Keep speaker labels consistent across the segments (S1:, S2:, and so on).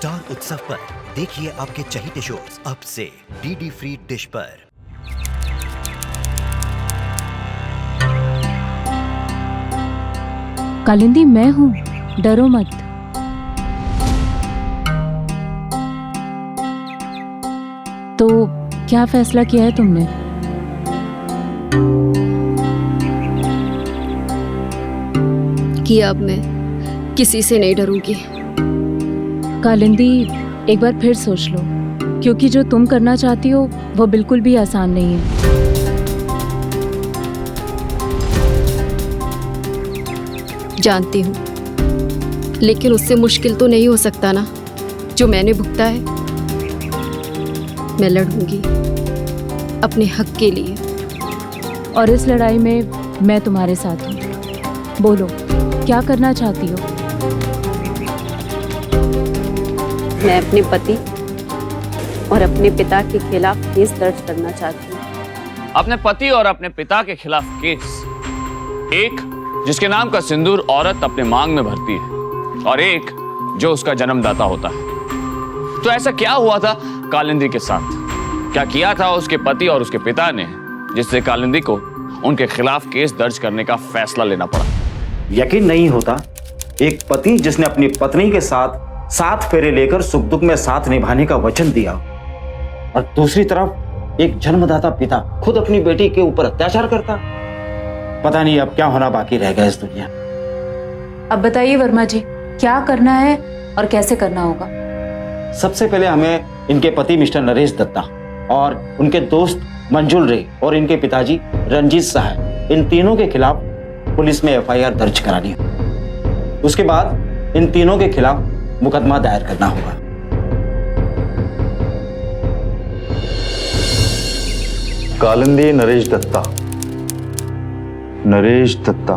S1: Star उत्सव पर देखिए आपके चहीते शोज अब से डीडी फ्री डिश पर।
S2: कालिंदी मैं हूँ, डरो मत। तो क्या फैसला किया है तुमने?
S3: किया, अब मैं किसी से नहीं डरूंगी।
S2: कालिंदी एक बार फिर सोच लो, क्योंकि जो तुम करना चाहती हो वो बिल्कुल भी आसान नहीं है।
S3: जानती हूँ, लेकिन उससे मुश्किल तो नहीं हो सकता ना, जो मैंने भुगता है। मैं लड़ूंगी अपने हक के लिए,
S2: और इस लड़ाई में मैं तुम्हारे साथ हूँ। बोलो, क्या करना चाहती हो?
S3: मैं अपने पति और अपने पिता के खिलाफ केस दर्ज करना चाहती हूँ।
S4: अपने पति और अपने पिता के खिलाफ केस? एक जिसके नाम का सिंदूर औरत अपने मांग में भरती है, और एक जो उसका जन्मदाता होता है। तो ऐसा क्या हुआ था कालिंदी के साथ? क्या किया था उसके पति और उसके पिता ने जिससे कालिंदी को उनके खिलाफ केस दर्ज करने का फैसला लेना पड़ा?
S5: यकीन नहीं होता, एक पति जिसने अपनी पत्नी के साथ 7 फेरे लेकर सुख दुख में साथ निभाने का वचन दिया, और दूसरी तरफ एक जन्मदाता पिता खुद अपनी बेटी के ऊपर अत्याचार करता। पता नहीं अब क्या होना बाकी रह गया इस दुनिया।
S2: अब बताइए वर्मा जी, क्या करना है और कैसे करना होगा?
S5: सबसे पहले हमें इनके पति मिस्टर नरेश दत्ता और उनके दोस्त मंजुल रे और इनके पिताजी रंजीत साहब, इन तीनों के खिलाफ पुलिस में एफआईआर दर्ज करानी है। उसके बाद इन तीनों के खिलाफ मुकदमा दायर करना होगा।
S6: कालिंदी नरेश दत्ता। नरेश दत्ता,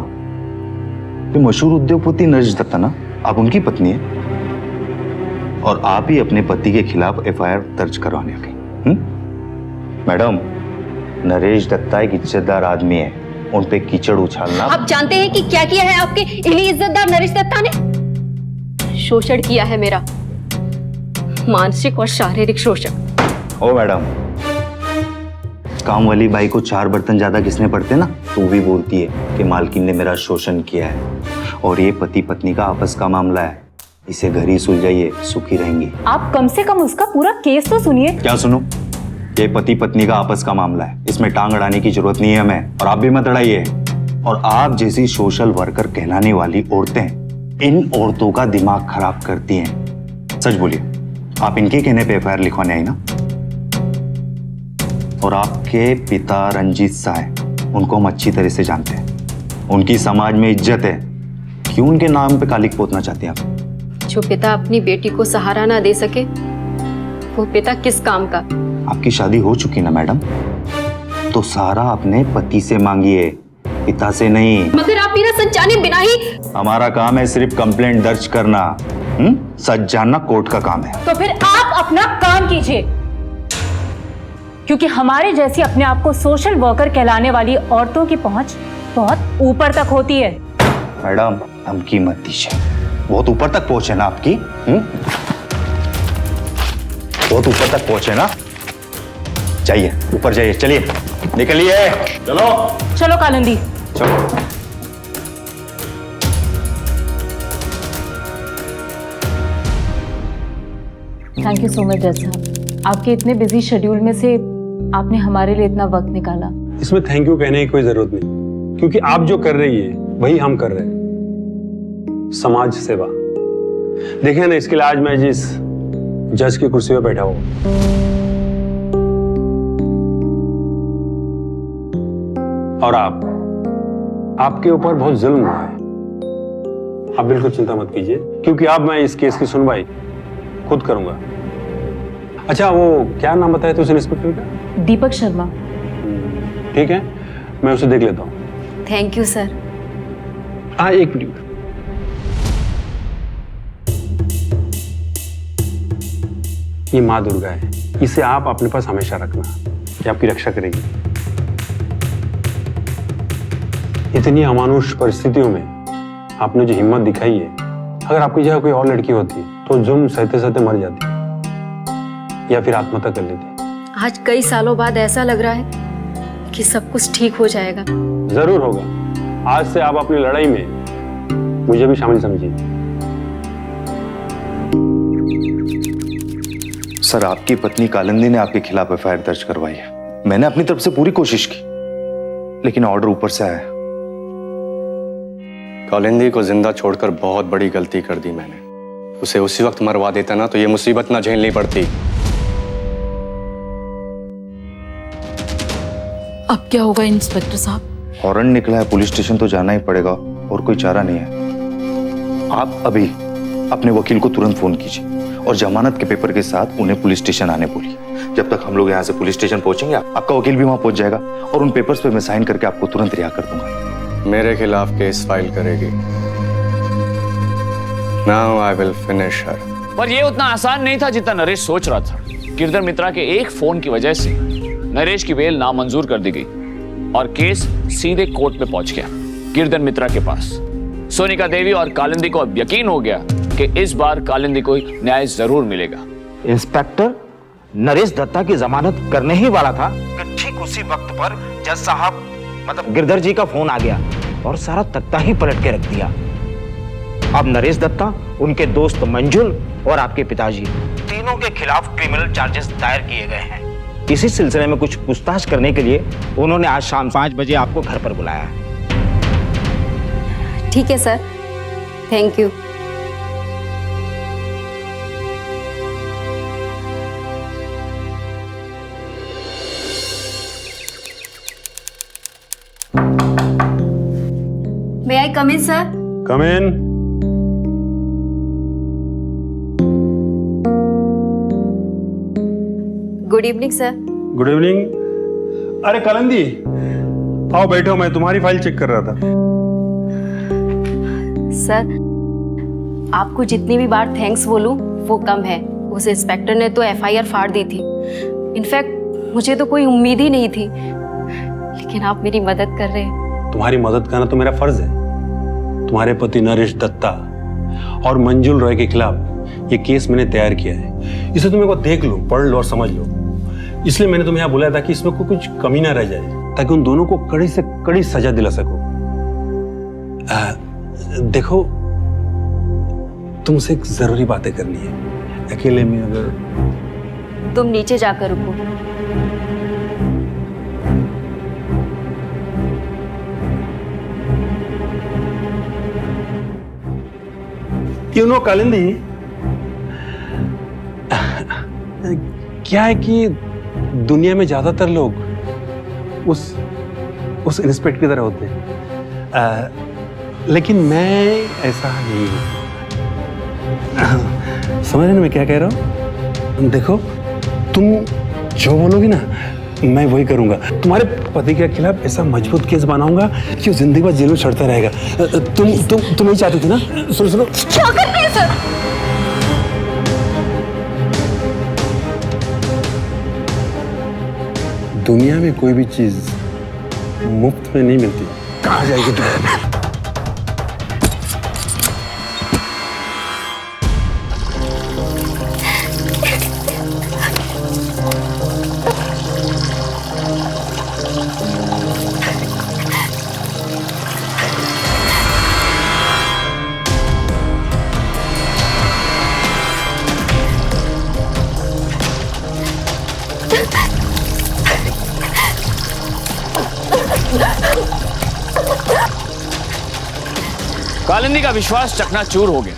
S6: ये मशहूर उद्योगपति नरेश दत्ता ना? आप उनकी पत्नी है और आप ही अपने पति के खिलाफ एफआईआर दर्ज करवाने आ गई। मैडम, नरेश दत्ता एक इज्जतदार आदमी है, उन पे कीचड़ उछालना।
S3: आप जानते हैं कि क्या किया है आपके इन्हीं इज्जतदार नरेश दत्ता ने? शोषण किया है मेरा, मानसिक और शारीरिक शोषण।
S6: ओ मैडम, काम वाली बाई को 4 बर्तन ज्यादा किसने पड़ते ना, तो वो भी बोलती है कि मालकिन ने मेरा शोषण किया है। और ये पति पत्नी का आपस का मामला है, इसे घर ही सुलझाइए, सुखी रहेंगी।
S2: आप कम से कम उसका पूरा केस तो सुनिए।
S6: क्या सुनूं? ये पति पत्नी का आपस का मामला है, इसमें टांग अड़ाने की जरूरत नहीं है हमें, और आप भी मत अड़ाइए। और आप जैसी सोशल वर्कर कहलाने वाली औरतें इन औरतों का दिमाग खराब करती हैं। सच बोलिए, आप इनके कहने पे एफआईआर लिखवाने आई ना? और आपके पिता रंजीत साहब, उनको हम अच्छी तरह से जानते हैं, उनकी समाज में इज्जत है। क्यों उनके नाम पे कालिक पोतना चाहते हैं आप?
S3: जो पिता अपनी बेटी को सहारा ना दे सके, वो पिता किस काम का?
S6: आपकी शादी हो चुकी ना मैडम, तो सहारा अपने पति से मांगिए, पिता से नहीं।
S3: मगर आप मेरा सच जाने बिना ही।
S6: हमारा काम है सिर्फ कंप्लेंट दर्ज करना, सच जानना कोर्ट का काम है।
S2: तो फिर आप अपना काम कीजिए, क्योंकि हमारे जैसी अपने आप को सोशल वर्कर कहलाने वाली औरतों की पहुंच बहुत ऊपर तक होती है।
S6: मैडम, धमकी मत दीजिए, बहुत ऊपर तक पहुंचे ना आपकी। बहुत ऊपर तक पहुंचे ना, जाइए ऊपर जाइए, चलिए निकलिए। चलो
S2: चलो कालिंदी,
S6: चलो।
S2: थैंक यू सो मच जज साहब, आपके इतने बिजी शेड्यूल में से आपने हमारे लिए इतना वक्त निकाला।
S7: इसमें थैंक यू कहने की कोई जरूरत नहीं, क्योंकि आप जो कर रही है वही हम कर रहे हैं, समाज सेवा। देखिए ना, इसके लिए आज मैं जिस जज की कुर्सी पे बैठा हूं, और आपके ऊपर बहुत जुल्म हुआ है। आप बिल्कुल चिंता मत कीजिए, क्योंकि अब मैं इस केस की सुनवाई खुद करूंगा। अच्छा, वो क्या नाम बताया तुझे इंस्पेक्टर का?
S2: दीपक शर्मा।
S7: ठीक है, मैं उसे देख लेता हूँ।
S3: Thank you sir.
S7: हाँ, एक मिनट। ये माँ दुर्गा है, इसे आप अपने पास हमेशा रखना, ये आपकी रक्षा करेगी। इतनी अमानुष परिस्थितियों में आपने जो हिम्मत दिखाई है, अगर आपकी जगह कोई और लड़की होती तो जुर्म सहते सहते मर जाती या फिर आत्महत्या कर लेती।
S3: आज कई सालों बाद ऐसा लग रहा है कि सब कुछ ठीक हो जाएगा।
S7: जरूर होगा। आज से आप अपनी लड़ाई में मुझे भी शामिल समझिए।
S6: सर, आपकी पत्नी कालिंदी ने आपके खिलाफ एफआईआर दर्ज करवाई है। मैंने अपनी तरफ से पूरी कोशिश की, लेकिन ऑर्डर ऊपर से आया।
S8: कालिंदी को जिंदा छोड़कर बहुत बड़ी गलती कर दी मैंने। उसे उसी वक्त मरवा देता ना तो ये मुसीबत ना झेलनी पड़ती।
S9: अब क्या होगा इंस्पेक्टर साहब?
S6: वारंट निकला है, पुलिस स्टेशन तो जाना ही पड़ेगा, और कोई चारा नहीं है। आप अभी अपने वकील को तुरंत फोन कीजिए और जमानत के पेपर के साथ उन्हें पुलिस स्टेशन आने बोलिए। जब तक हम लोग यहाँ से पुलिस स्टेशन पहुंचेंगे, आपका वकील भी वहां पहुंच जाएगा और उन पेपर्स पे मैं साइन करके आपको तुरंत रिहा कर दूंगा।
S8: मेरे खिलाफ केस फाइल करेगी। Now I will finish her.
S4: पर यह उतना आसान नहीं था जितना नरेश सोच रहा था। गिरधर मित्रा के एक फोन की वजह से नरेश की बेल नामंजूर कर दी गई और केस सीधे कोर्ट में पहुंच गया, गिरधर मित्रा के पास। सोनिका देवी और कालिंदी को अब यकीन हो गया कि इस बार कालिंदी को न्याय जरूर मिलेगा।
S5: इंस्पेक्टर नरेश दत्ता की जमानत करने ही वाला था कि ठीक उसी वक्त पर जज साहब मतलब गिरधर जी का फोन आ गया और सारा तख्ता ही पलट के रख दिया। अब नरेश दत्ता, उनके दोस्त मंजुल और आपके पिताजी तीनों के खिलाफ क्रिमिनल चार्जेस दायर किए गए हैं। इसी सिलसिले में कुछ पूछताछ करने के लिए उन्होंने आज शाम 5 बजे आपको घर पर बुलाया है।
S3: ठीक है sir, thank you. May I come in, sir?
S7: Come in.
S3: Good evening sir.
S7: Good evening. अरे कालिंदी, आओ बैठो, मैं तुम्हारी फाइल चेक कर रहा था।
S3: सर, आपको जितनी भी बार थैंक्स बोलूं वो कम है। उस इंस्पेक्टर ने तो एफआईआर फाड़ दी थी। इनफैक्ट मुझे तो कोई उम्मीद ही नहीं थी, लेकिन आप मेरी मदद कर रहे हैं।
S7: तुम्हारी मदद करना तो मेरा फर्ज है। तुम्हारे पति नरेश दत्ता और मंजुल रॉय के खिलाफ ये केस मैंने तैयार किया है। इसे तुम एक बार देख लो, पढ़ लो और समझ लो। इसलिए मैंने तुम्हें यहाँ बुलाया था कि इसमें कुछ कमी ना रह जाए, ताकि उन दोनों को कड़ी से कड़ी सजा दिला सको। देखो, तुमसे एक जरूरी बातें करनी है। अकेले में अगर
S3: तुम नीचे जाकर रुको।
S7: यू नो कालिंदी, क्या है कि दुनिया में ज्यादातर लोग उस इंस्पेक्टर की तरह होते हैं, लेकिन मैं ऐसा नहीं हूं। समझ रहे ना मैं क्या कह रहा हूं? देखो, तुम जो बोलोगी ना मैं वही करूंगा। तुम्हारे पति के खिलाफ ऐसा मजबूत केस बनाऊंगा कि वो जिंदगी भर जेल में चढ़ता रहेगा। तुम यही चाहते थे ना? सुनो
S3: क्या कर रहे हैं सर?
S7: दुनिया में कोई भी चीज मुफ्त में नहीं मिलती। कहाँ जाएगी तुम?
S4: कालिंदी का विश्वास चकनाचूर हो गया।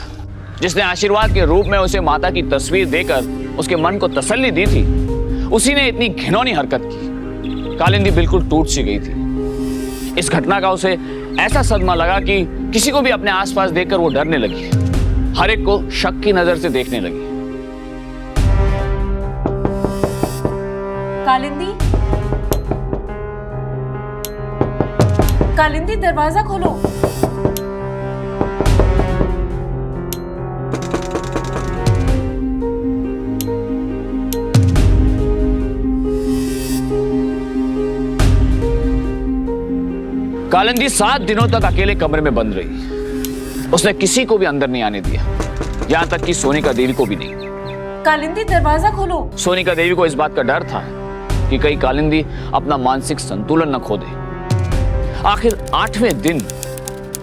S4: जिसने आशीर्वाद के रूप में उसे माता की तस्वीर देकर उसके मन को तसल्ली दी थी, उसी ने इतनी घिनौनी हरकत की। कालिंदी बिल्कुल टूट सी गई थी। इस घटना का उसे ऐसा सदमा लगा कि किसी को भी अपने आसपास देखकर वो डरने लगी, हर एक को शक की नजर से देखने लगी।
S9: कालिंदी, कालिंदी दरवाजा खोलो।
S4: कालिंदी 7 दिनों तक अकेले कमरे में बंद रही। उसने किसी को भी अंदर नहीं आने दिया। यहां तक कि सोनिका देवी को भी नहीं।
S9: कालिंदी दरवाजा खोलो।
S4: सोनिका देवी को इस बात का डर था कि कहीं कालिंदी अपना मानसिक संतुलन न खो दे। आखिर 8वें दिन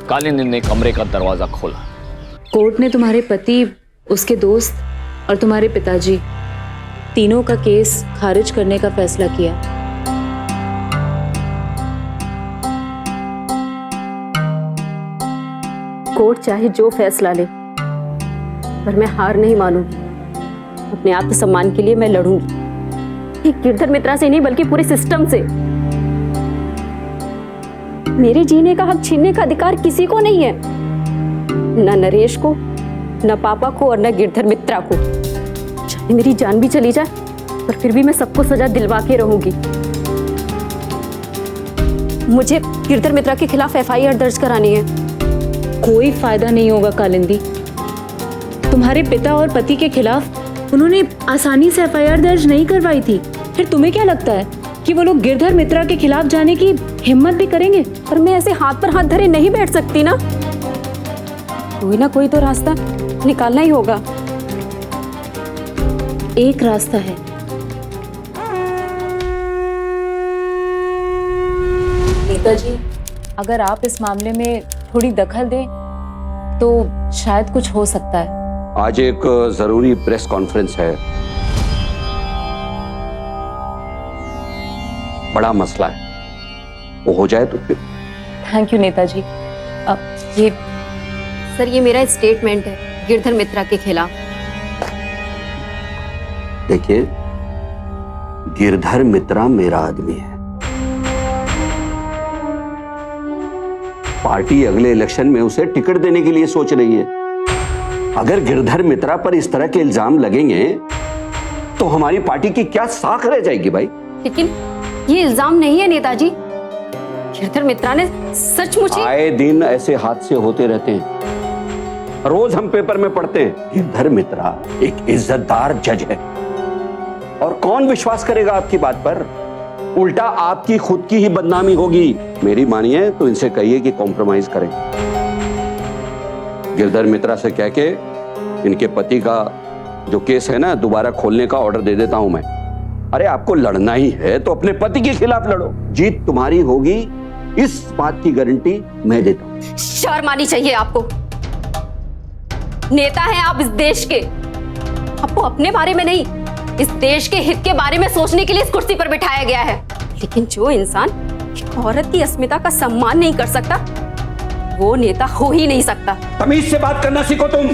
S4: कालिंदी ने कमरे का दरवाजा खोला।
S2: कोर्ट ने तुम्हारे पति, उसके दोस्त और तुम्हारे पिताजी तीनों का केस खारिज करने का फैसला किया।
S3: कोर्ट चाहे जो फैसला ले, पर मैं हार नहीं मानूंगी। अपने आत्मसम्मान के लिए मैं लड़ूंगी, एक गिरधर मित्रा से नहीं बल्कि पूरे सिस्टम से। मेरे जीने का हक छीनने का अधिकार किसी को नहीं है, न नरेश को, न पापा को और न गिरधर मित्रा को। चाहे मेरी जान भी चली जाए, पर फिर भी मैं सबको सजा दिलवा के रहूंगी। मुझे गिरधर मित्रा के खिलाफ FIR दर्ज करानी है।
S2: कोई फायदा नहीं होगा कालिंदी। तुम्हारे पिता और पति के खिलाफ उन्होंने आसानी से FIR दर्ज नहीं करवाई थी। फिर तुम्हें क्या लगता है कि वो लोग गिरधर मित्रा के खिलाफ जाने की हिम्मत भी करेंगे?
S3: पर मैं ऐसे हाथ पर हाथ धरे नहीं बैठ सकती ना। कोई ना कोई तो रास्ता निकालना ही होगा।
S2: एक रास्ता है। नेताजी, अगर आप इस मामले में थोड़ी दखल दें तो शायद कुछ हो सकता है।
S10: आज एक जरूरी प्रेस कॉन्फ्रेंस है, बड़ा मसला है, वो हो जाए तो फिर।
S2: Thank you Netaji. अब ये
S3: सर, ये मेरा स्टेटमेंट है गिरधर मित्रा के खिलाफ।
S10: देखिए, गिरधर मित्रा मेरा आदमी है। पार्टी अगले इलेक्शन में उसे टिकट देने के लिए सोच रही है। अगर गिरधर मित्रा पर इस तरह के इल्जाम लगेंगे तो हमारी पार्टी की क्या साख रह जाएगी भाई?
S3: लेकिन ये इल्जाम नहीं है नेताजी। गिरधर मित्रा ने सचमुच ही...
S10: आए दिन ऐसे हादसे होते रहते हैं, रोज हम पेपर में पढ़ते हैं। गिरधर मित्रा एक इज्जतदार जज है और कौन विश्वास करेगा आपकी बात पर? उल्टा आपकी खुद की ही बदनामी होगी। मेरी मानिए तो इनसे कहिए कि कॉम्प्रोमाइज करें। गिरधर मित्रा से कह के इनके पति का जो केस है ना, दोबारा खोलने का ऑर्डर दे देता हूं मैं। अरे आपको लड़ना ही है तो अपने पति के खिलाफ लड़ो, जीत तुम्हारी होगी, इस बात की गारंटी मैं देता हूं।
S3: शर्म आनी चाहिए आपको। नेता हैं आप इस देश के, आपको अपने बारे में नहीं, इस देश के हित के बारे में सोचने के लिए इस कुर्सी पर बिठाया गया है। लेकिन जो इंसान एक औरत की अस्मिता का सम्मान नहीं कर सकता, वो नेता हो ही नहीं सकता।
S10: तमीज से बात करना सीखो तुम।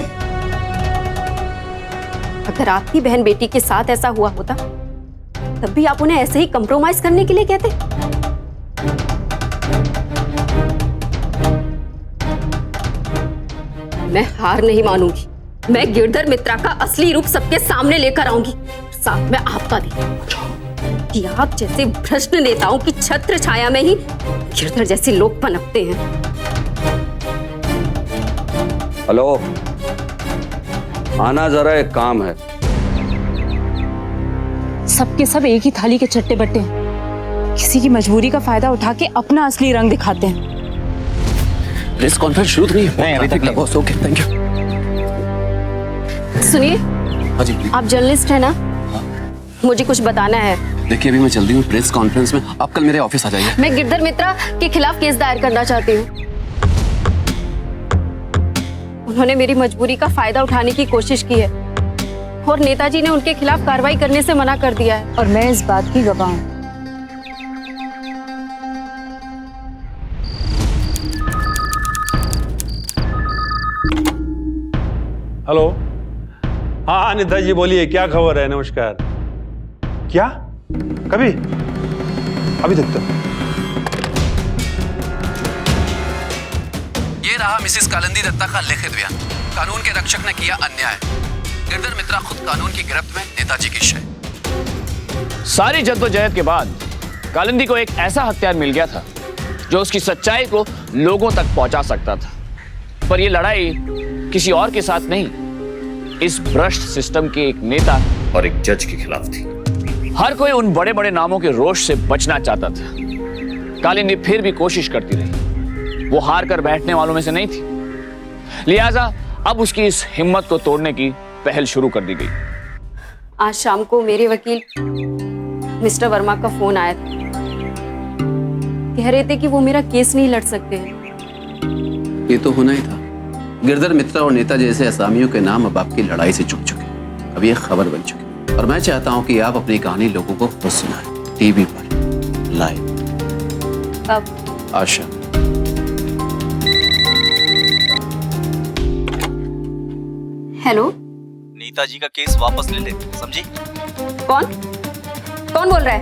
S3: अगर आपकी बहन बेटी के साथ ऐसा हुआ होता, तब भी आप उन्हें ऐसे ही कंप्रोमाइज करने के लिए कहते? मैं हार नहीं मानूंगी। मैं गिरधर मित्रा का असली रूप सबके सामने लेकर आऊंगी, साथ में आपका भी, कि आप जैसे भ्रष्ट नेताओं की छत्र छाया में ही गिरधर जैसे लोग पनपते हैं।
S10: हेलो, आना जरा, एक काम है।
S2: सबके सब एक ही थाली के चट्टे बट्टे हैं, किसी की मजबूरी का फायदा उठा के अपना असली रंग दिखाते हैं।
S4: प्रेस कॉन्फ्रेंस शुरू नहीं है? नहीं, अभी तक नहीं। Okay, thank you.
S3: सुनिए,
S4: हाँ जी,
S3: आप जर्नलिस्ट है ना? मुझे कुछ बताना है।
S4: देखिए, अभी मैं चल रही हूँ प्रेस कॉन्फ्रेंस में, आप कल मेरे ऑफिस आ जाइए।
S3: मैं गिरधर मित्रा के खिलाफ केस दायर करना चाहती हूँ। उन्होंने मेरी मजबूरी का फायदा उठाने की कोशिश की है और नेताजी ने उनके खिलाफ कार्रवाई करने से मना कर दिया है।
S2: और मैं इस बात की गवाह हूँ।
S7: हेलो, हाँ नेताजी बोलिए, क्या खबर है? नमस्कार। क्या? कभी? अभी तक तो।
S11: ये रहा मिसेस कालिंदी दत्ता का लिखित बयान। कानून के रक्षक ने किया अन्याय। गिरधर मित्रा खुद कानून की गिरफ्त में, नेताजी की शय।
S4: सारी जद्दोजहद के बाद कालिंदी को एक ऐसा हथियार मिल गया था जो उसकी सच्चाई को लोगों तक पहुंचा सकता था। पर यह लड़ाई किसी और के साथ नहीं, इस भ्रष्ट सिस्टम के एक नेता और एक जज के खिलाफ थी। हर कोई उन बड़े बड़े नामों के रोष से बचना चाहता था। कालिंदी फिर भी कोशिश करती रही, वो हार कर बैठने वालों में से नहीं थी। लिहाजा अब उसकी इस हिम्मत को तोड़ने की पहल शुरू कर दी गई।
S3: आज शाम को मेरे वकील मिस्टर वर्मा का फोन आया था। कह रहे थे कि वो मेरा केस नहीं लड़ सकते हैं।
S11: ये तो होना ही था। गिरधर मित्रा और नेता जैसे असामियों के नाम अब आपकी लड़ाई से चुक चुके, अब ये खबर बन चुकी। और मैं चाहता हूं कि आप अपनी कहानी लोगों को खुद सुनाएं, टीवी पर लाइव।
S3: अब
S11: आशा,
S3: हेलो,
S12: नीता जी का केस वापस ले ले, समझी?
S3: कौन बोल रहा है?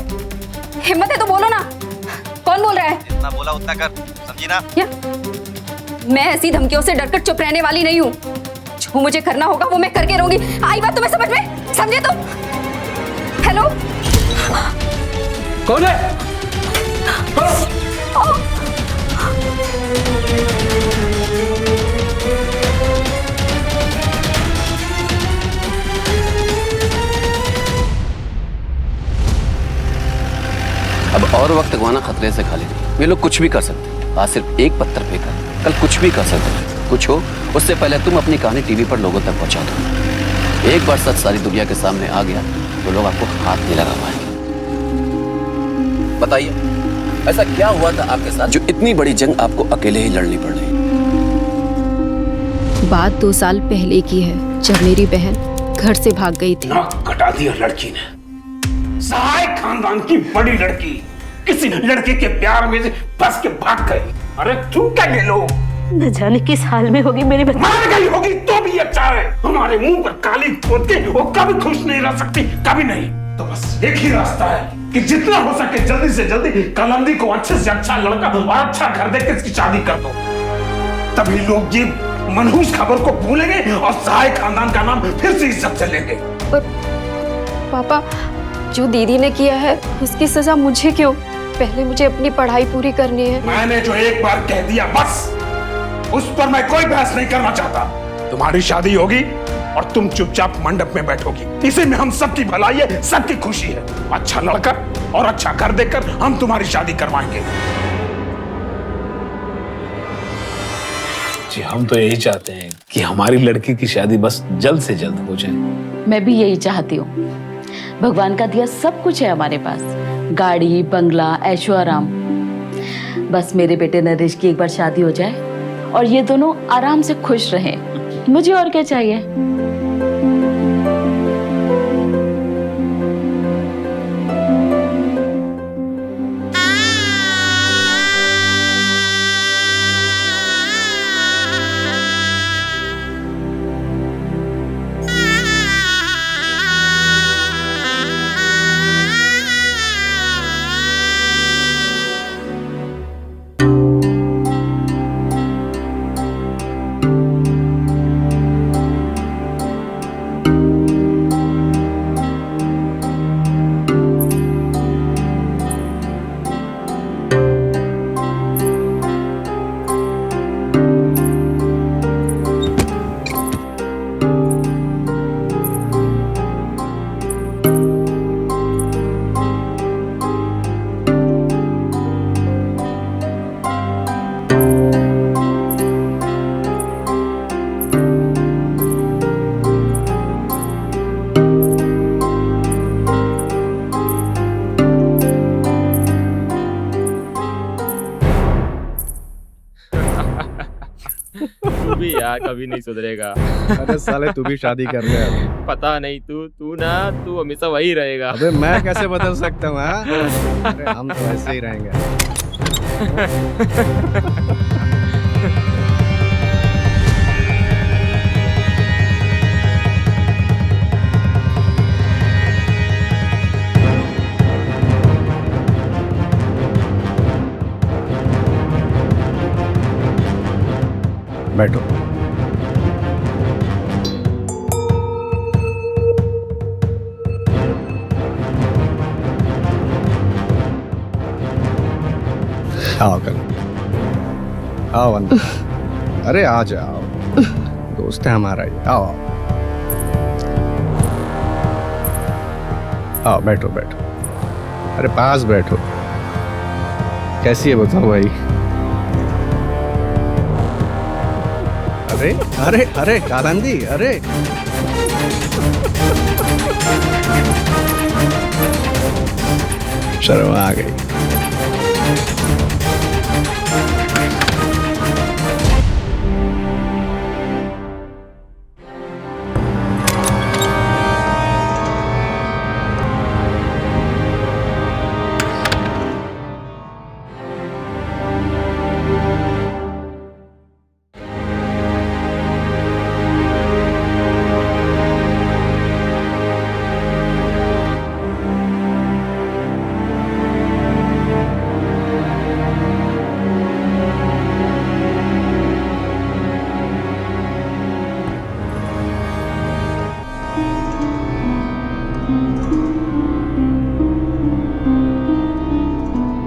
S3: हिम्मत है तो बोलो ना, कौन बोल रहा है?
S12: जितना बोला उतना कर, समझी ना?
S3: क्या? मैं ऐसी धमकियों से डरकर चुप रहने वाली नहीं हूँ। जो मुझे करना होगा वो मैं करके रहूंगी। आई बात तुम्हें समझ में? समझे तुम? हेलो,
S7: कौन है?
S11: अब और वक्त गंवाना खतरे से खाली नहीं। ये लोग कुछ भी कर सकते हैं। आज सिर्फ एक पत्थर फेंका, कल कुछ भी कर सकते हैं। कुछ हो उससे पहले तुम अपनी कहानी टीवी पर लोगों तक पहुंचा दो। एक बार सच सारी दुनिया के सामने आ गया तो लोग आपको हाथ नहीं लगा पाएंगे। बताइए, ऐसा क्या हुआ था आपके साथ जो इतनी बड़ी जंग आपको अकेले ही लड़नी पड़ रही?
S3: बात 2 साल पहले की है, जब मेरी बहन घर से भाग गई थी।
S7: नाक कटा दिया लड़की ने। सहाय खानदान की बड़ी लड़की किसी लड़के के प्यार में से फंस के भाग गई। अरे तू क्या ले लो?
S9: न जाने किस हाल में होगी मेरी बहन।
S7: मर गई होगी तो भी अच्छा है। हमारे मुंह पर काली पोत के वो कभी खुश नहीं रह सकती, कभी नहीं। तो बस एक ही रास्ता है कि जितना हो सके जल्दी से जल्दी कालिंदी को अच्छे से अच्छा लड़का और अच्छा घर देके इसकी शादी कर दो। तभी लोग ये मनहूस खबर को भूलेंगे और सहाय खानदान का नाम फिर से इज्जत से लेंगे।
S3: पर पापा, जो दीदी ने किया है उसकी सजा मुझे क्यों? पहले मुझे अपनी पढ़ाई पूरी करनी है।
S7: मैंने जो एक बार कह दिया बस, उस पर मैं कोई बहस नहीं करना चाहता। तुम्हारी शादी होगी और तुम चुपचाप मंडप में बैठोगी। इसी में हम सबकी भलाई है, सबकी खुशी है। अच्छा लड़का और अच्छा घर देकर हम तुम्हारी शादी करवाएंगे।
S13: जी, हम तो यही चाहते हैं कि हमारी लड़की की शादी बस जल्द से जल्द हो जाए।
S9: मैं भी यही चाहती हूँ। भगवान का दिया सब कुछ है हमारे पास, गाड़ी, बंगला, ऐशो आराम। बस मेरे बेटे नरेश की एक बार शादी हो जाए और ये दोनों आराम से खुश रहें। मुझे और क्या चाहिए?
S14: यार कभी नहीं सुधरेगा।
S8: अरे साले तू भी शादी कर ले अब।
S14: पता नहीं, तू हमेशा वही रहेगा।
S8: अबे मैं कैसे बदल सकता हूँ? अरे हम तो ऐसे ही रहेंगे। बैठो। आओ कर, आओ अंदर। अरे आ जाओ, दोस्त है हमारा ये। आओ आओ आओ, बैठो बैठो। अरे पास बैठो। कैसी है बताओ भाई? अरे अरे अरे कालिंदी, अरे शर्म आ गई।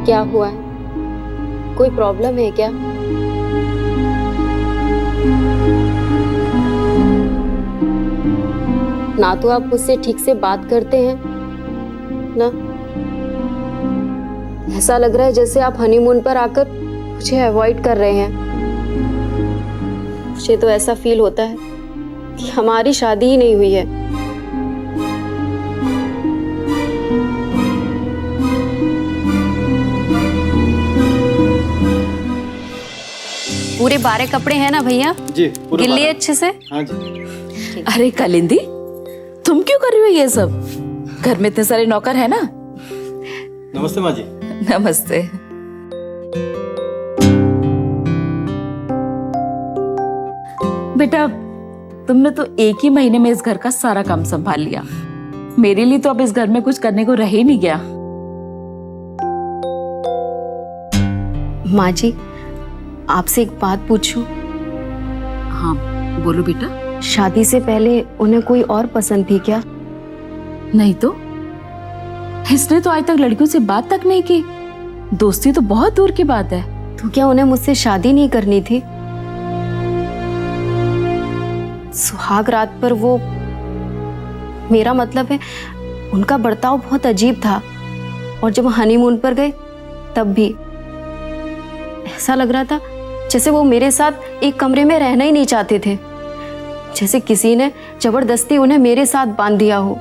S3: क्या हुआ है? कोई प्रॉब्लम है क्या? ना तो आप मुझसे ठीक से बात करते हैं ना, ऐसा लग रहा है जैसे आप हनीमून पर आकर मुझे अवॉइड कर रहे हैं। मुझे तो ऐसा फील होता है कि हमारी शादी ही नहीं हुई है। पूरे 12 कपड़े हैं ना भैया?
S5: जी
S3: गिल्ली अच्छे से?
S5: हाँ जी।
S9: अरे कालिंदी, तुम क्यों कर रही हो ये सब? घर में इतने सारे नौकर है ना।
S5: नमस्ते माँ जी।
S9: नमस्ते। बेटा, तुमने तो एक ही महीने में इस घर का सारा काम संभाल लिया। मेरे लिए तो अब इस घर में कुछ करने को रह ही नहीं गया।
S3: माँ जी, आपसे एक बात पूछूं?
S9: हाँ बोलो बेटा।
S3: शादी से पहले उन्हें कोई और पसंद थी क्या?
S9: नहीं तो, इसने तो आज तक लड़कियों से बात तक नहीं की। दोस्ती तो बहुत दूर की बात है।
S3: तो क्या उन्हें मुझसे शादी नहीं करनी थी? सुहाग रात पर वो, मेरा मतलब है उनका बर्ताव बहुत अजीब था, और जब हनीमून पर गए तब भी ऐसा लग रहा था जैसे वो मेरे साथ एक कमरे में रहना ही नहीं चाहते थे, जैसे किसी ने जबरदस्ती उन्हें मेरे साथ बांध दिया हो।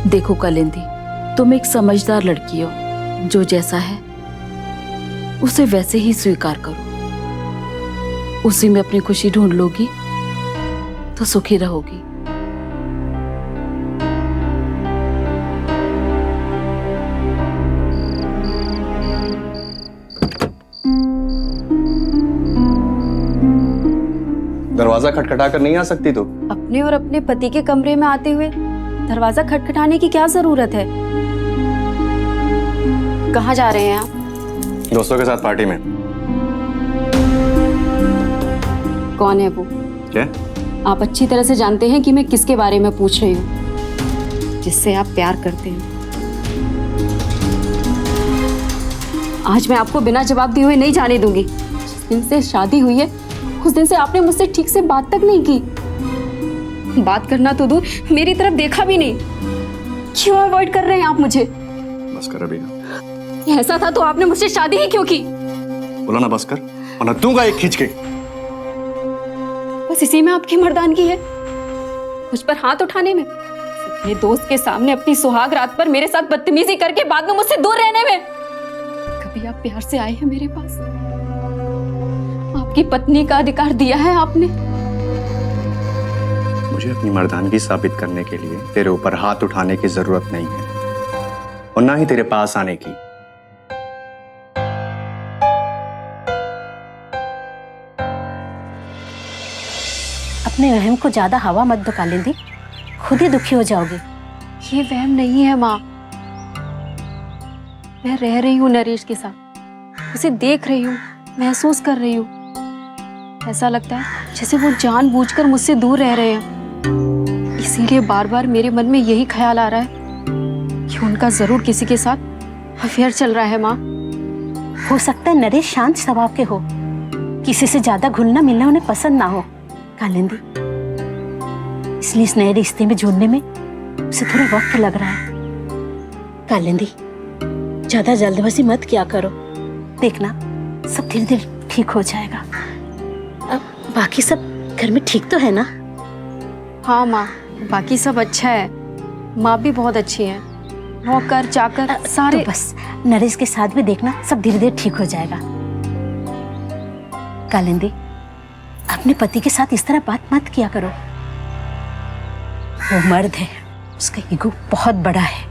S9: देखो कालिंदी, तुम एक समझदार लड़की हो। जो जैसा है उसे वैसे ही स्वीकार करो। उसी में अपनी खुशी ढूंढ लोगी तो सुखी रहोगी।
S6: दरवाजा खटखटा कर नहीं आ सकती तो?
S3: अपने और अपने पति के कमरे में आते हुए दरवाजा खटखटाने की क्या जरूरत है? कहाँ जा रहे हैं आप?
S6: दोस्तों के साथ पार्टी में।
S3: कौन है वो?
S6: क्या?
S3: आप अच्छी तरह से जानते हैं कि मैं किसके बारे में पूछ रही हूँ, जिससे आप प्यार करते हैं। आज मैं आपको बिना जवाब दिए हुए नहीं जाने दूंगी। जिस दिन से शादी हुई है उस दिन से आपने मुझसे ठीक से बात तक नहीं की। बात करना तो दूर, मेरी तरफ देखा भी नहीं। क्यों अवॉइड कर रहे हैं आप मुझे?
S6: बस कर अभी।
S3: ऐसा था तो आपने मुझसे शादी ही क्यों की?
S6: बोला ना बस कर, वरना दूंगा एक खींच के।
S3: बस इसी में आपकी मर्दानगी है, मुझ पर हाथ उठाने में, अपने दोस्त के सामने अपनी सुहाग रात पर मेरे साथ बदतमीजी करके बाद में मुझसे दूर रहने में। कभी आप प्यार से आए हैं मेरे पास? आपकी पत्नी का अधिकार दिया है आपने।
S6: मुझे अपनी मर्दानगी साबित करने के लिए तेरे ऊपर हाथ उठाने की जरूरत नहीं है, और ना ही तेरे पास आने की।
S15: अपने वहम को ज्यादा हवा मत दो कालिंदी, खुद ही दुखी हो जाओगे।
S3: ये वहम नहीं है माँ, मैं रह रही हूँ नरेश के साथ, उसे देख रही हूँ, महसूस कर रही हूँ। ऐसा लगता है जैसे वो जानबूझकर मुझसे दूर रह रहे हैं। इसीलिए बार बार मेरे मन में यही ख्याल आ रहा है कि उनका जरूर किसी के साथ अफेयर चल रहा है। माँ,
S15: हो सकता है नरेश शांत स्वभाव के हो, किसी से ज्यादा घुलना मिलना उन्हें पसंद ना हो कालिंदी, इसलिए इस नए रिश्ते में जुड़ने में उसे थोड़ा वक्त लग रहा है। कालिंदी, ज्यादा जल्दबाजी मत किया करो, देखना सब धीरे धीरे ठीक हो जाएगा। अब बाकी सब घर में ठीक तो है ना?
S3: हाँ माँ, बाकी सब अच्छा है। माँ भी बहुत अच्छी है, नौकर चाकर सारे।
S15: तो बस नरेश के साथ भी देखना सब धीरे धीरे ठीक हो जाएगा। कालिंदी, अपने पति के साथ इस तरह बात मत किया करो। वो मर्द है, उसका ईगो बहुत बड़ा है।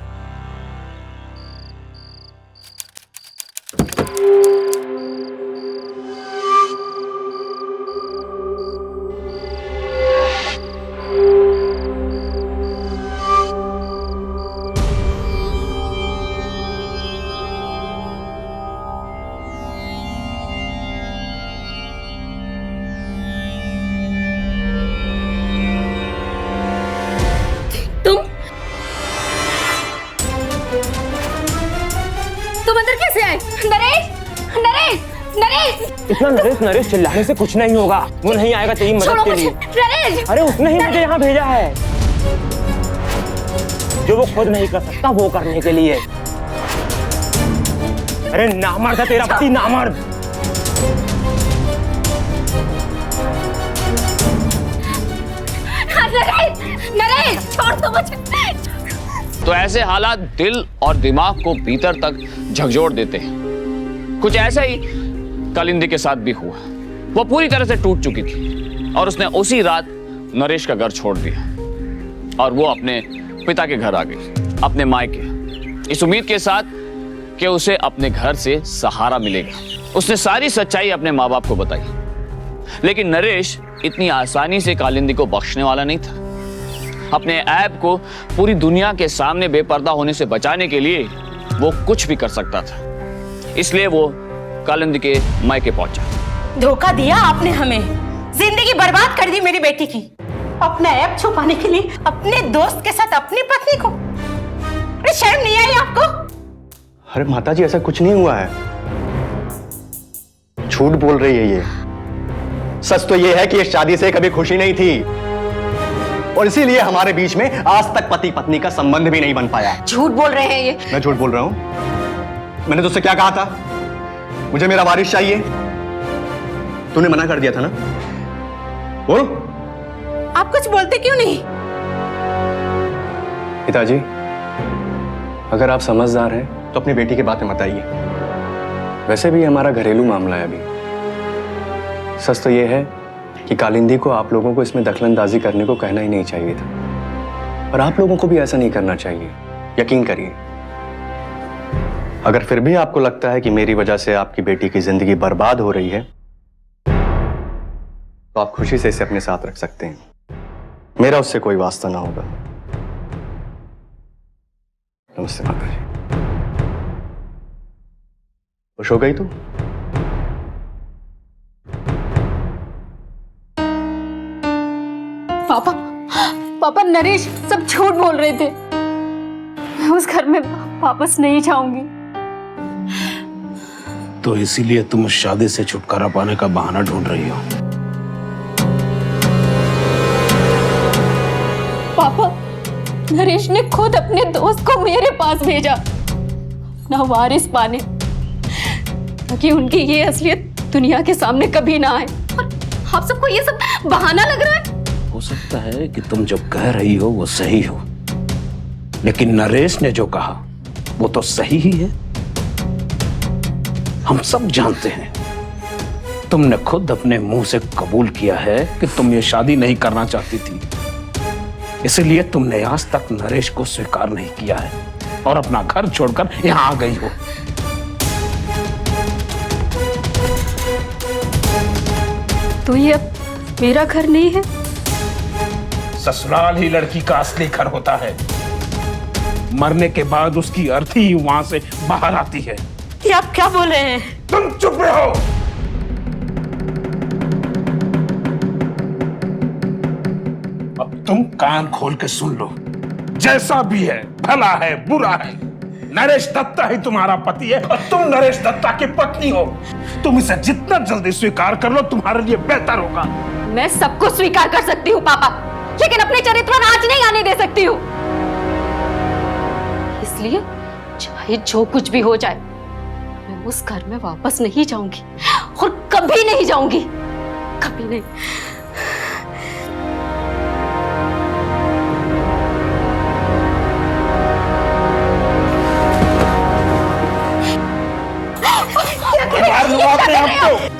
S3: तुम अंदर कैसे आए? नरेश, नरेश, नरेश!
S14: इतना नरेश नरेश चिल्लाने से कुछ नहीं होगा। वो नहीं आएगा तेरी मदद के लिए।
S3: नरेश!
S14: अरे उसने ही मुझे यहाँ भेजा है, जो वो खुद नहीं कर सकता वो करने के लिए। अरे नामर्द है तेरा पति, नामर्द।
S3: नरेश, नरेश, छोड़ दो मुझे।
S4: तो ऐसे हालात दिल और दिमाग को भीतर तक झकझोर देते हैं। कुछ ऐसा ही कालिंदी के साथ भी हुआ। वो पूरी तरह से टूट चुकी थी और उसने उसी रात नरेश का घर छोड़ दिया और वो अपने पिता के घर आ गई, अपने मायके, इस उम्मीद के साथ कि उसे अपने घर से सहारा मिलेगा। उसने सारी सच्चाई अपने माँ बाप को बताई, लेकिन नरेश इतनी आसानी से कालिंदी को बख्शने वाला नहीं था। अपने ऐब को पूरी दुनिया के सामने बेपर्दा होने से बचाने के लिए वो कुछ भी कर सकता था। इसलिए वो कालिंदी के मायके पहुंचा।
S15: धोखा दिया आपने हमें, जिंदगी बर्बाद कर दी मेरी बेटी की। अपना ऐब छुपाने के लिए अपने दोस्त के साथ अपनी पत्नी को। अरे शर्म नहीं आई आपको?
S6: अरे माताजी, ऐसा कुछ नहीं हुआ है, झूठ बोल रही है ये। सच तो ये है कि इस शादी से कभी खुशी नहीं थी और इसीलिए हमारे बीच में आज तक पति पत्नी का संबंध भी नहीं बन पाया।
S3: झूठ बोल रहे हैं ये।
S6: मैं झूठ बोल रहा हूं? मैंने तुझसे क्या कहा था? मुझे मेरा वारिस चाहिए। तूने मना कर दिया था ना? बोल।
S15: आप कुछ बोलते क्यों नहीं?
S6: पिताजी, अगर आप समझदार हैं तो अपनी बेटी की बातें मत आइए। वैसे भी हमारा घरेलू मामला है अभी। सच तो यह है कि कालिंदी को आप लोगों को इसमें दखलंदाजी करने को कहना ही नहीं चाहिए था, और आप लोगों को भी ऐसा नहीं करना चाहिए। यकीन करिए, अगर फिर भी आपको लगता है कि मेरी वजह से आपकी बेटी की जिंदगी बर्बाद हो रही है तो आप खुशी से इसे अपने साथ रख सकते हैं। मेरा उससे कोई वास्ता ना होगा। नमस्ते माता जी। खुश हो गई तू?
S3: पापा, पापा, नरेश सब झूठ बोल रहे थे। मैं उस घर में वापस नहीं जाऊंगी।
S13: तो इसीलिए तुम उस शादी से छुटकारा पाने का बहाना ढूंढ रही हो।
S3: पापा, नरेश ने खुद अपने दोस्त को मेरे पास भेजा ना वारिस पाने, ताकि उनकी ये असलियत दुनिया के सामने कभी ना आए। और आप सबको ये सब बहाना लग रहा है।
S13: हो सकता है कि तुम जो कह रही हो वो सही हो, लेकिन नरेश ने जो कहा वो तो सही ही है। हम सब जानते हैं, तुमने खुद अपने मुंह से कबूल किया है कि तुम ये शादी नहीं करना चाहती थी। इसलिए तुमने आज तक नरेश को स्वीकार नहीं किया है और अपना घर छोड़कर यहां आ गई हो।
S3: तो ये अब मेरा घर नहीं है?
S13: ससुराल ही लड़की का असली घर होता है। मरने के बाद उसकी अर्थी ही वहां से बाहर आती है।
S15: ये आप क्या बोल रहे हैं?
S13: तुम चुप रहो। अब तुम कान खोल के सुन लो। जैसा भी है, भला है बुरा है, नरेश दत्ता ही तुम्हारा पति है और तुम नरेश दत्ता की पत्नी हो। तुम इसे जितना जल्दी स्वीकार कर लो तुम्हारे लिए बेहतर होगा।
S3: मैं सबको स्वीकार कर सकती हूँ पापा, लेकिन अपने चरित्र पर आँच नहीं आने दे सकती हूँ। इसलिए चाहे जो कुछ भी हो जाए, मैं मैं उस घर में वापस नहीं जाऊंगी और कभी नहीं जाऊंगी, कभी नहीं।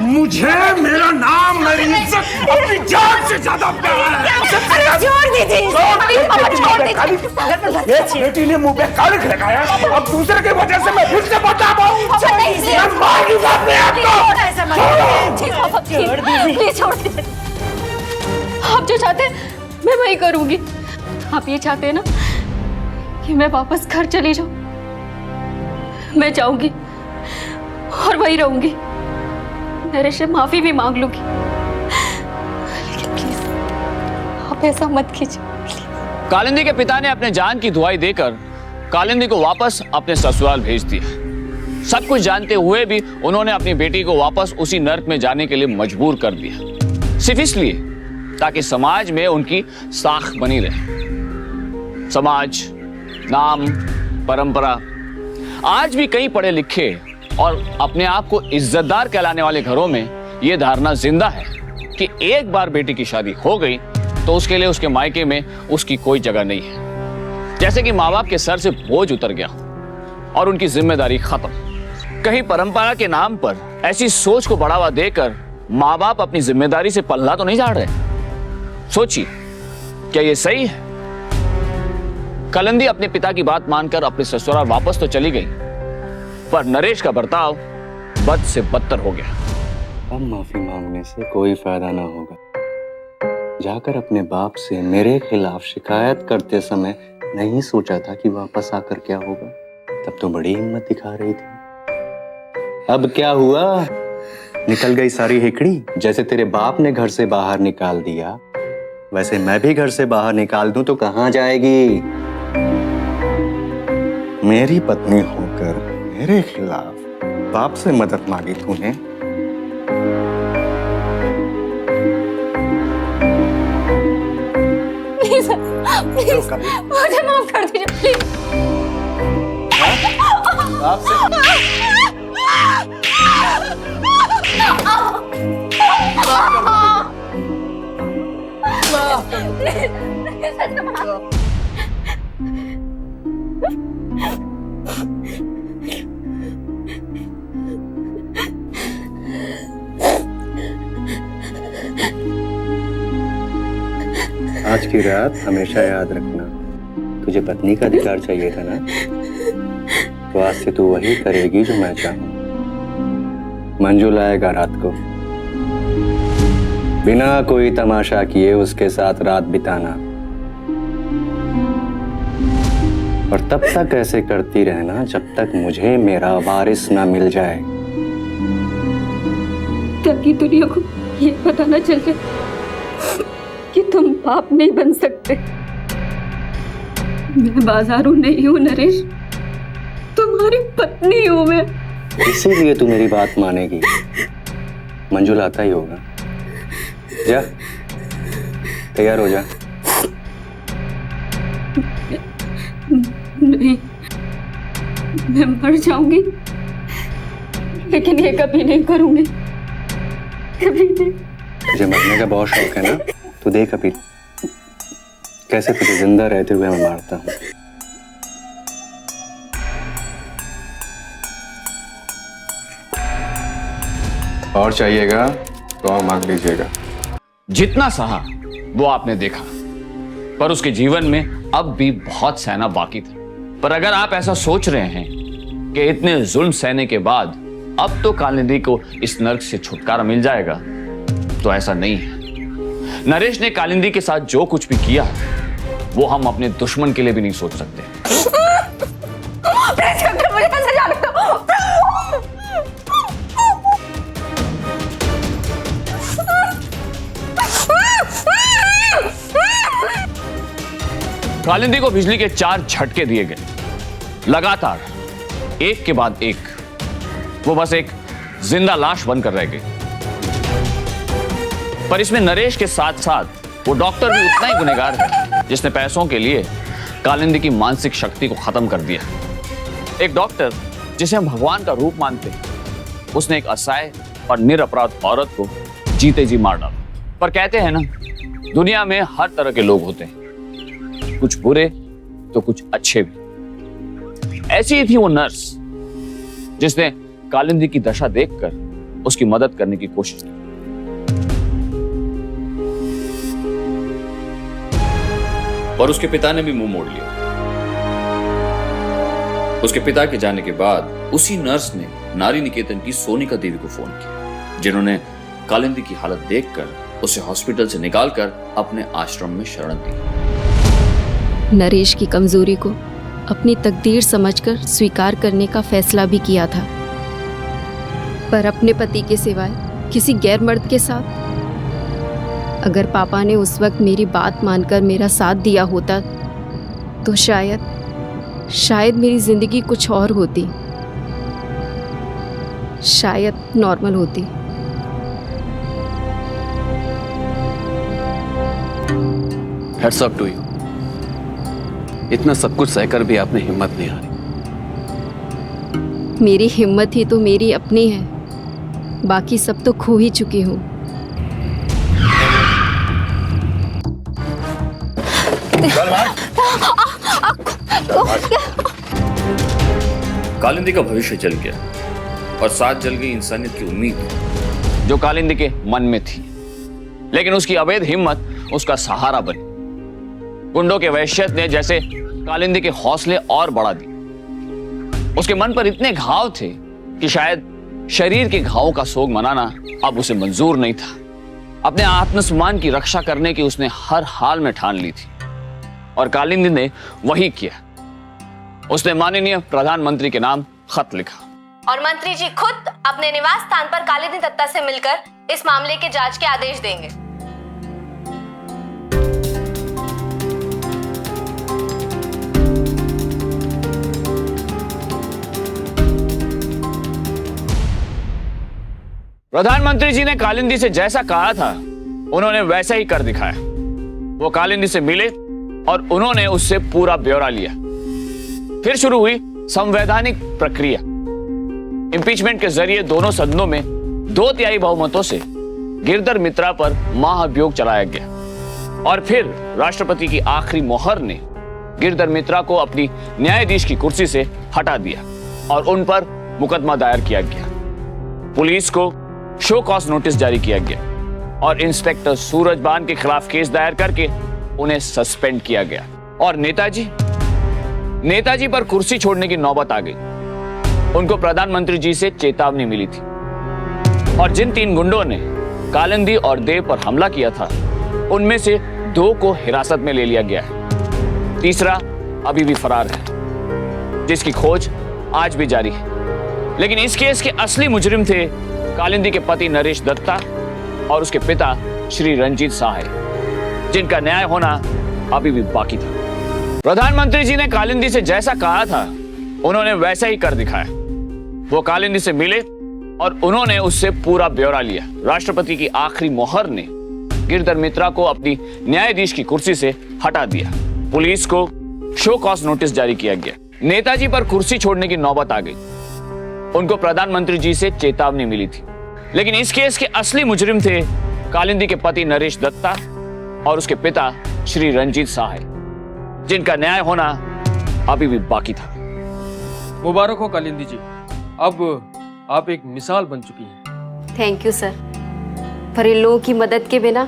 S13: मुझे मेरा नाम, मेरी इज्जत, अपनी जान से ज्यादा प्यार है।
S15: छोड़ दीजिए,
S13: बेटी ने मुंह पे कालिक लगाया, अब दूसरे की वजह से मैं फिर से बता पाऊँ।
S3: छोड़ दीजिए। आप जो चाहते हैं मैं वही करूंगी। आप ये चाहते हैं ना कि मैं वापस घर चली जाऊं, मैं जाऊंगी और वही रहूंगी। नरेश से माफी भी मांग लूंगी, लेकिन प्लीज आप ऐसा मत कीजिए।
S4: कालिंदी के पिता ने अपने जान की दुहाई देकर कालिंदी को वापस अपने ससुराल भेज दिया। सब कुछ जानते हुए भी उन्होंने अपनी बेटी को वापस उसी नर्क में जाने के लिए मजबूर कर दिया, सिर्फ इसलिए ताकि समाज में उनकी साख बनी रहे। समाज, नाम, परंपरा, आज भी कई पढ़े लिखे और अपने आप को इज्जतदार कहलाने वाले घरों में यह धारणा जिंदा है कि एक बार बेटी की शादी हो गई तो उसके लिए उसके मायके में उसकी कोई जगह नहीं है, जैसे कि माँ बाप के सर से बोझ उतर गया और उनकी जिम्मेदारी खत्म। कहीं परंपरा के नाम पर ऐसी सोच को बढ़ावा देकर माँ बाप अपनी जिम्मेदारी से पल्ला तो नहीं झाड़ रहे? सोचिए, क्या ये सही है? कालिंदी अपने पिता की बात मानकर अपने ससुराल वापस तो चली गई, पर नरेश का बर्ताव बद से बदतर हो गया।
S6: अब माफी मांगने से कोई फायदा ना होगा। जाकर अपने बाप से मेरे खिलाफ शिकायत करते समय नहीं सोचा था कि वापस आकर क्या होगा। तब तो बड़ी हिम्मत दिखा रही थी। अब क्या हुआ? निकल गई सारी हिकड़ी। जैसे तेरे बाप ने घर से बाहर निकाल दिया, वैसे मैं भी घर से बाहर निकाल दूं तो कहां जाएगी? मेरी पत्नी होकर मेरे खिलाफ बाप से मदद मांगी तूने।
S15: प्लीज मुझे माफ कर दीजिए, प्लीज।
S6: बाप आज की रात हमेशा याद रखना, तुझे पत्नी का अधिकार चाहिए था ना, तो आज से तू वही करेगी जो मैं चाहूं। मंजू लाएगा रात को, बिना कोई तमाशा किए उसके साथ रात बिताना, और तब तक ऐसे करती रहना जब तक मुझे मेरा वारिस ना मिल जाए,
S3: ताकि दुनिया को ये पता न चल जाए कि तुम बाप नहीं बन सकते। मैं बाजारू नहीं हूँ नरेश, तुम्हारी पत्नी हूँ मैं।
S6: इसीलिए तू मेरी बात मानेगी। मंजू लाता ही होगा। जा, तैयार हो जा।
S3: नहीं, मैं मर जाऊंगी, लेकिन ये कभी नहीं करूंगी, कभी नहीं।
S6: तुझे मरने का बहुत शौक है ना? तू देख अभी कैसे तुझे जिंदा रहते हुए मैं मारता हूँ। और चाहिएगा तो और मांग लीजिएगा।
S4: जितना सहा वो आपने देखा, पर उसके जीवन में अब भी बहुत सहना बाकी था। पर अगर आप ऐसा सोच रहे हैं कि इतने जुल्म सहने के बाद अब तो कालिंदी को इस नर्क से छुटकारा मिल जाएगा, तो ऐसा नहीं है। नरेश ने कालिंदी के साथ जो कुछ भी किया वो हम अपने दुश्मन के लिए भी नहीं सोच सकते।
S15: मुझे कैसे जाने दो।
S4: कालिंदी को बिजली के 4 झटके दिए गए, लगातार एक के बाद एक। वो बस एक जिंदा लाश बनकर रह गई। पर इसमें नरेश के साथ साथ वो डॉक्टर भी उतना ही गुनहगार है जिसने पैसों के लिए कालिंदी की मानसिक शक्ति को खत्म कर दिया। एक डॉक्टर जिसे हम भगवान का रूप मानते हैं, उसने एक असहाय और निरपराध औरत को जीते जी मार डाला। पर कहते हैं ना, दुनिया में हर तरह के लोग होते हैं, कुछ बुरे तो कुछ अच्छे भी। ऐसी ही थी वो नर्स जिसने कालिंदी की दशा देखकर उसकी मदद करने की कोशिश की। और उसके पिता ने भी मुंह मोड़ लिया। उसके पिता के जाने के बाद उसी नर्स ने नारी निकेतन की सोनिका देवी को फोन किया, जिन्होंने कालिंदी की हालत देखकर उसे हॉस्पिटल से निकालकर अपने आश्रम में शरण दी।
S3: नरेश की कमजोरी को अपनी तकदीर समझकर स्वीकार करने का फैसला भी किया था, पर अपने पति के सिवाय किसी गैर मर्द के साथ। अगर पापा ने उस वक्त मेरी बात मानकर मेरा साथ दिया होता तो शायद मेरी जिंदगी कुछ और होती, शायद नॉर्मल होती।
S11: Heads up to you. इतना सब कुछ सहकर भी आपने हिम्मत नहीं हारी।
S3: मेरी हिम्मत ही तो मेरी अपनी है, बाकी सब तो खो ही चुकी हूँ।
S4: कालिंदी का भविष्य जल गया और साथ जल गई इंसानियत की उम्मीद जो कालिंदी के मन में थी। लेकिन उसकी अवैध हिम्मत उसका सहारा बनी। गुंडों के वहशत ने जैसे कालिंदी के हौसले और बढ़ा दिए। उसके मन पर इतने घाव थे कि शायद शरीर के घावों का सोग मनाना अब उसे मंजूर नहीं था। अपने आत्मसम्मान की रक्षा करने की उसने हर हाल में ठान ली थी और कालिंदी ने वही किया। उसने माननीय प्रधानमंत्री के नाम खत लिखा
S16: और मंत्री जी खुद अपने निवास स्थान पर कालिंदी दत्ता से मिलकर इस मामले के जांच के आदेश देंगे।
S4: प्रधानमंत्री जी ने कालिंदी से जैसा कहा था उन्होंने वैसा ही कर दिखाया। वो कालिंदी से मिले और उन्होंने उससे पूरा ब्यौरा लिया। फिर शुरू हुई संवैधानिक प्रक्रिया। इंपीचमेंट के जरिए दोनों सदनों में 2/3 बहुमतों से गिरधर मित्रा पर महाभियोग चलाया गया और फिर राष्ट्रपति की आखिरी मोहर ने गिरधर मित्रा को अपनी न्यायाधीश की कुर्सी से हटा दिया और उन पर मुकदमा दायर किया गया। पुलिस को शो कॉज नोटिस जारी किया गया और इंस्पेक्टर सूरजबान के खिलाफ केस दायर करके उन्हें सस्पेंड किया गया। और नेताजी पर कुर्सी छोड़ने की नौबत आ गई। उनको प्रधानमंत्री जी से चेतावनी मिली थी और जिन 3 गुंडों ने कालिंदी और देव पर हमला किया था उनमें से 2 को हिरासत में ले लिया गया है। तीसरा अभी भी फरार है, जिसकी खोज आज भी जारी है। लेकिन इस केस के असली मुजरिम थे कालिंदी के पति नरेश दत्ता और उसके पिता श्री रंजीत साहे, जिनका न्याय होना अभी भी बाकी था। प्रधानमंत्री जी ने कालिंदी से जैसा कहा था उन्होंने वैसा ही कर दिखाया। वो कालिंदी से मिले और उन्होंने उससे पूरा ब्यौरा लिया। राष्ट्रपति की आखिरी मोहर ने गिरधर मित्रा को अपनी न्यायाधीश की कुर्सी से हटा दिया। पुलिस को शो कॉज नोटिस जारी किया गया। नेताजी पर कुर्सी छोड़ने की नौबत आ गई। उनको प्रधानमंत्री जी से चेतावनी मिली थी। लेकिन इस केस के असली मुजरिम थे कालिंदी के पति नरेश दत्ता और उसके पिता श्री रंजीत साहे, जिनका न्याय होना अभी भी बाकी था।
S17: मुबारक हो कालिंदी जी, अब आप एक मिसाल बन चुकी हैं।
S3: थैंक यू सर, पर इन लोगों की मदद के बिना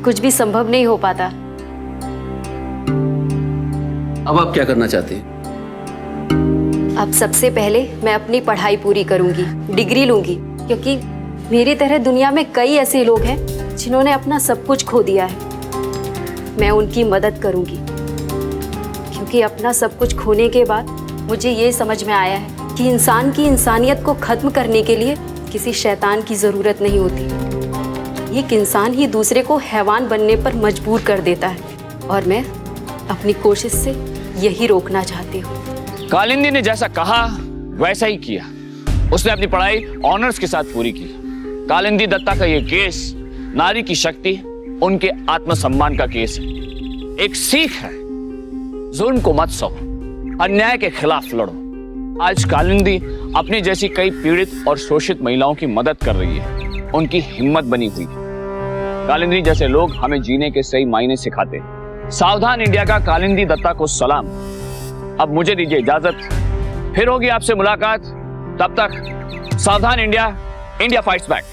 S3: कुछ भी संभव नहीं हो पाता।
S11: अब आप क्या करना चाहते हैं?
S3: अब सबसे पहले मैं अपनी पढ़ाई पूरी करूंगी, डिग्री लूंगी, क्योंकि मेरी तरह दुनिया में कई ऐसे लोग हैं जिन्होंने अपना सब कुछ खो दिया है। मैं उनकी मदद करूंगी, क्योंकि अपना सब कुछ खोने के बाद मुझे ये समझ में आया है कि इंसान की इंसानियत को खत्म करने के लिए किसी शैतान की जरूरत नहीं होती। एक इंसान ही दूसरे को हैवान बनने पर मजबूर कर देता है और मैं अपनी कोशिश से यही रोकना चाहती हूँ।
S4: कालिंदी ने जैसा कहा वैसा ही किया। उसने अपनी पढ़ाई ऑनर्स के साथ पूरी की। कालिंदी दत्ता का यह केस नारी की शक्ति, उनके आत्मसम्मान का केस है। एक सीख है, जुल्म को मत सहो, अन्याय के खिलाफ लड़ो। आज कालिंदी अपनी जैसी कई पीड़ित और शोषित महिलाओं की मदद कर रही है, उनकी हिम्मत बनी हुई है। कालिंदी जैसे लोग हमें जीने के सही मायने सिखाते। सावधान इंडिया का कालिंदी दत्ता को सलाम। अब मुझे दीजिए इजाजत, फिर होगी आपसे मुलाकात। तब तक सावधान इंडिया, इंडिया फाइट्स बैक।